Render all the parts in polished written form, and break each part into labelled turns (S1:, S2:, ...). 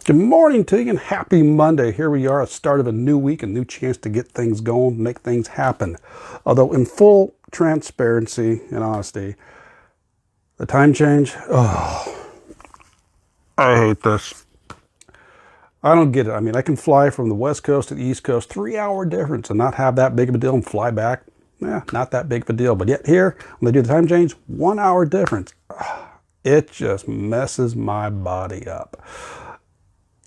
S1: Good morning to you and happy Monday. Here we are at the start of a new week, a new chance to get things going, make things happen. Although in full transparency and honesty, the time change, oh, I hate this. I don't get it. I mean, I can fly from the West Coast to the East Coast, 3-hour difference, and not have that big of a deal and fly back. Not that big of a deal. But yet here, when they do the time change, 1 hour difference. It just messes my body up.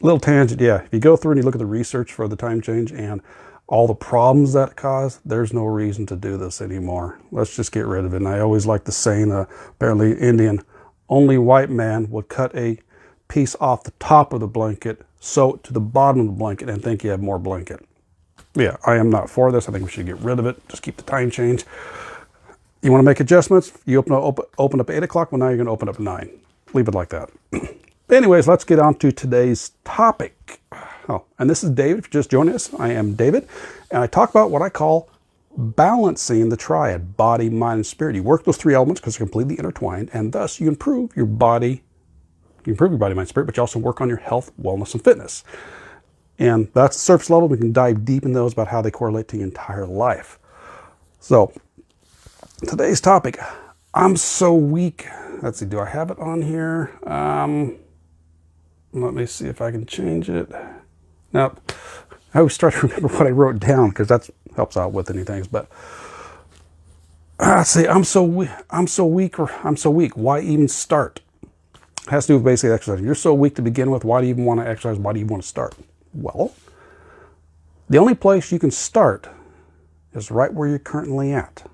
S1: Little tangent, yeah. If you go through and you look at the research for the time change and all the problems that it caused, there's no reason to do this anymore. Let's just get rid of it. And I always like the saying, apparently Indian, only white man would cut a piece off the top of the blanket, sew it to the bottom of the blanket, and think you have more blanket. Yeah, I am not for this. I think we should get rid of it. Just keep the time change. You want to make adjustments? You open up at 8 o'clock. Well, now you're going to open up at 9. Leave it like that. Anyways, let's get on to today's topic. Oh, and this is David. If you're just joining us, I am David. And I talk about what I call balancing the triad, body, mind, and spirit. You work those three elements because they're completely intertwined, and thus you improve your body. You improve your body, mind, spirit, but you also work on your health, wellness, and fitness. And that's the surface level. We can dive deep in those about how they correlate to your entire life. So, today's topic, I'm so weak. Let's see, do I have it on here? Let me see if I can change it. Nope. I always try to remember what I wrote down because that helps out with anything. But let's see, I'm so weak. Why even start? It has to do with basic exercise. You're so weak to begin with. Why do you even want to exercise? Why do you want to start? Well, the only place you can start is right where you're currently at.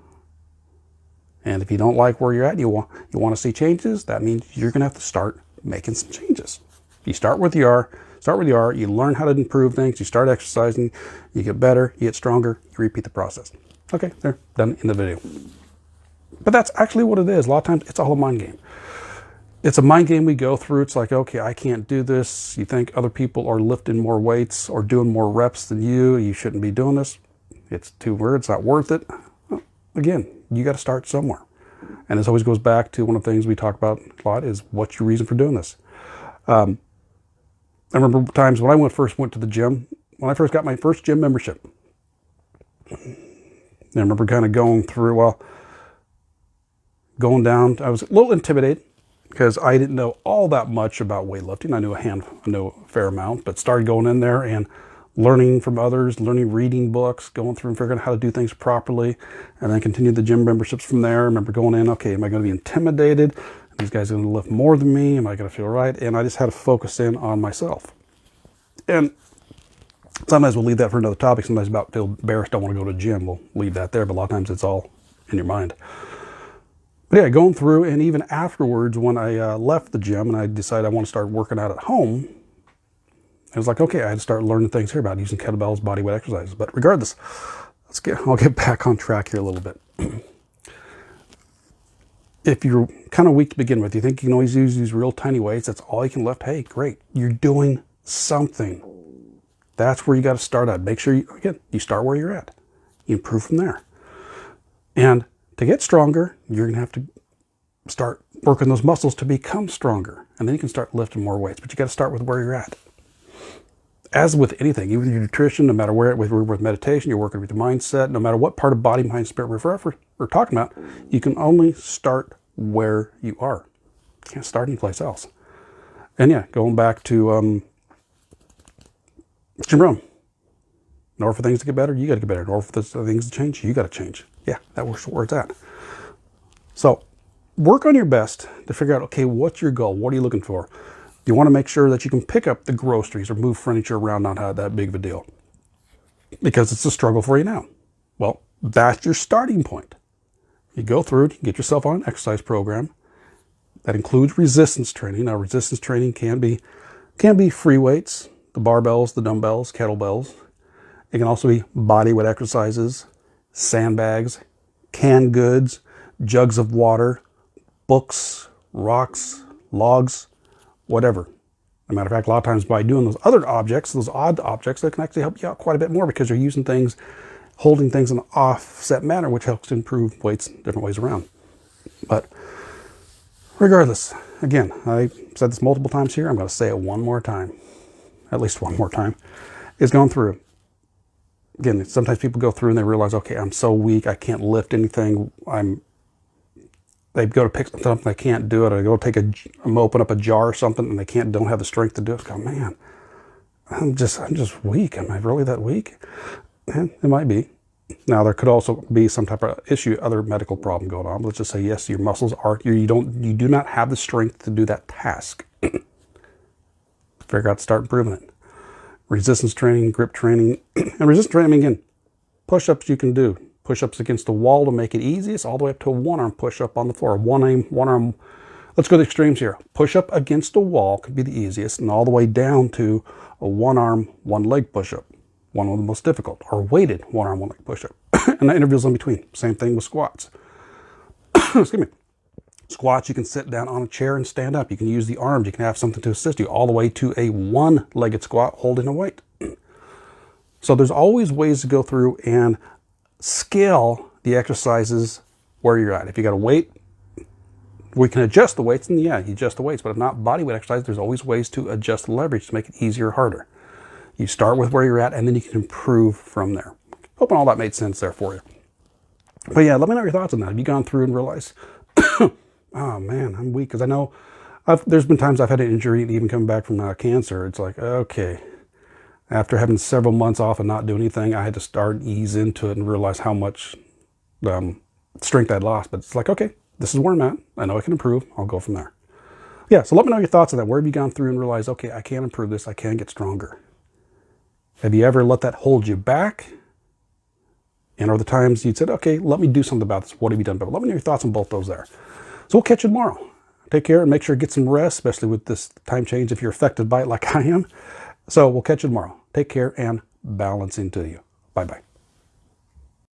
S1: And if you don't like where you're at, you want to see changes, that means you're going to have to start making some changes. You start where you are, you learn how to improve things, you start exercising, you get better, you get stronger, you repeat the process. Okay, there, done in the video. But that's actually what it is. A lot of times it's all a mind game. It's a mind game we go through. It's like, okay, I can't do this. You think other people are lifting more weights or doing more reps than you. You shouldn't be doing this. It's too weird. It's not worth it. Well, again, you got to start somewhere. And this always goes back to one of the things we talk about a lot is what's your reason for doing this? I remember times when I first went to the gym, when I first got my first gym membership. I remember kind of going through, going down. I was a little intimidated because I didn't know all that much about weightlifting. I knew a fair amount, but started going in there and learning from others, reading books, going through and figuring out how to do things properly, and then continued the gym memberships from there. I remember going in, okay, am I going to be intimidated? These guys are going to lift more than me. Am I going to feel right? And I just had to focus in on myself. And sometimes we'll leave that for another topic. Sometimes about feel embarrassed, don't want to go to the gym. We'll leave that there. But a lot of times it's all in your mind. But yeah, going through and even afterwards when I left the gym and I decided I want to start working out at home, I was like, okay, I had to start learning things here about using kettlebells, bodyweight exercises. But regardless, I'll get back on track here a little bit. If you're kind of weak to begin with, you think you can always use these real tiny weights, that's all you can lift, hey, great. You're doing something. That's where you got to start at. Make sure, you start where you're at. You improve from there. And to get stronger, you're going to have to start working those muscles to become stronger. And then you can start lifting more weights. But you got to start with where you're at. As with anything, even with your nutrition, no matter where, with meditation, you're working with your mindset, no matter what part of body, mind, spirit we're talking about, you can only start where you are. You can't start anyplace else. And yeah, going back to Jim Rohn, in order for things to get better, you got to get better. In order for things to change, you got to change. Yeah, that works where it's at. So work on your best to figure out, okay, what's your goal? What are you looking for? You want to make sure that you can pick up the groceries or move furniture around, not that big of a deal. Because it's a struggle for you now. Well, that's your starting point. You go through it, get yourself on an exercise program that includes resistance training. Now, resistance training can be free weights, the barbells, the dumbbells, kettlebells. It can also be bodyweight exercises, sandbags, canned goods, jugs of water, books, rocks, logs, whatever. As a matter of fact, a lot of times by doing those other objects, those odd objects, that can actually help you out quite a bit more because you're using things, holding things in an offset manner, which helps to improve weights different ways around. But regardless, again, I said this multiple times here. I'm going to say it one more time. at least one more time, is going through. Again, sometimes people go through and they realize, okay, I'm so weak, I can't lift anything. They go to pick something, they can't do it. I go open up a jar or something, and they don't have the strength to do it. I go, man, I'm just weak. Am I really that weak? And it might be. Now, there could also be some type of issue, other medical problem going on. Let's just say, yes, your muscles are, you do not have the strength to do that task. Figure out to start improving it. Resistance training, grip training, and resistance training, again, push-ups you can do. Push-ups against the wall to make it easiest, all the way up to a one-arm push-up on the floor. One arm. Let's go to the extremes here. Push-up against a wall could be the easiest, and all the way down to a one-arm, one-leg push-up. One of the most difficult, or weighted one-arm, one-leg push-up. And the intervals in between. Same thing with squats. Excuse me. Squats, you can sit down on a chair and stand up. You can use the arms. You can have something to assist you, all the way to a one-legged squat holding a weight. So there's always ways to go through and scale the exercises where you're at. If you got a weight, we can adjust the weights, and yeah, you adjust the weights. But if not body weight exercise, there's always ways to adjust the leverage to make it easier or harder. You start with where you're at, and then you can improve from there. Hoping all that made sense there for you. But yeah, let me know your thoughts on that. Have you gone through and realized, oh man, I'm weak? Because I know there's been times I've had an injury, and even coming back from cancer, it's like, okay, after having several months off and not doing anything, I had to start ease into it and realize how much strength I'd lost. But it's like, okay, this is where I'm at. I know I can improve. I'll go from there. Yeah, so let me know your thoughts on that. Where have you gone through and realized, okay, I can improve this. I can get stronger. Have you ever let that hold you back? And are the times you'd said, okay, let me do something about this. What have you done? But let me know your thoughts on both those there. So we'll catch you tomorrow. Take care and make sure to get some rest, especially with this time change if you're affected by it like I am. So we'll catch you tomorrow. Take care and balance into you. Bye-bye.